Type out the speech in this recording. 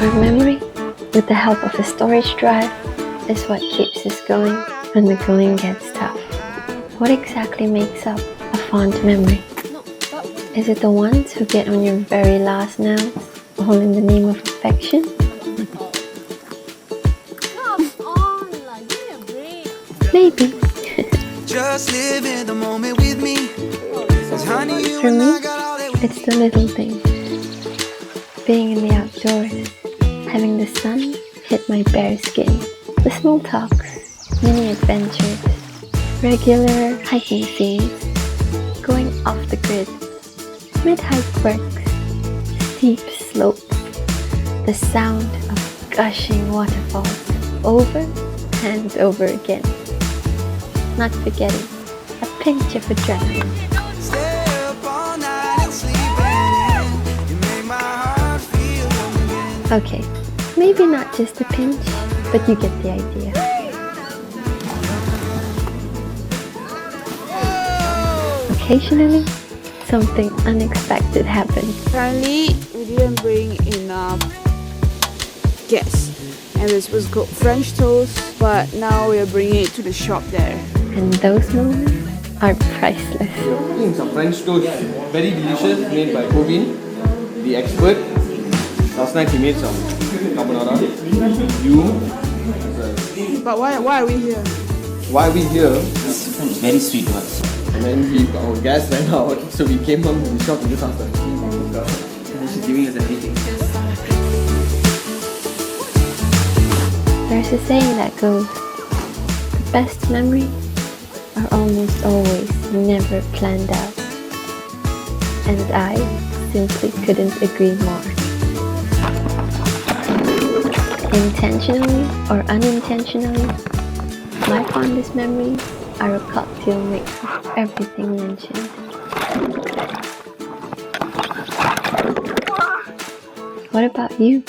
Our memory, with the help of a storage drive, is what keeps us going when the going gets tough. What exactly makes up a fond memory? Is it the ones who get on your very last nerves, all in the name of affection? Come on, like, give me a break. Maybe. Just live in the moment with me. For me, it's the little things. Being in the outdoors, having the sun hit my bare skin, the small talks, mini adventures, regular hiking scenes, going off the grid, mid-hike quirks, steep slopes, the sound of gushing waterfalls over and over again. Not forgetting a pinch of adrenaline. Stay up all night and sleep in. You make my heart feel young again. Okay, maybe not just a pinch, but you get the idea. Occasionally, something unexpected happens. Apparently, we didn't bring enough gas, and we're supposed to cook French toast, but now we are bringing it to the shop there. And those moments are priceless. Cooking some French toast, very delicious, made by Kovin, the expert. Last night he made some carbonara. But why are we here? Why are we here? It's very sweet ones. And then our gas ran out, so we came home to the shop and just asked her. She's giving us everything. There's a saying that goes, the best memories are almost always never planned out. And I simply couldn't agree more. Intentionally or unintentionally, my fondest memories are a cocktail mix of everything mentioned. What about you?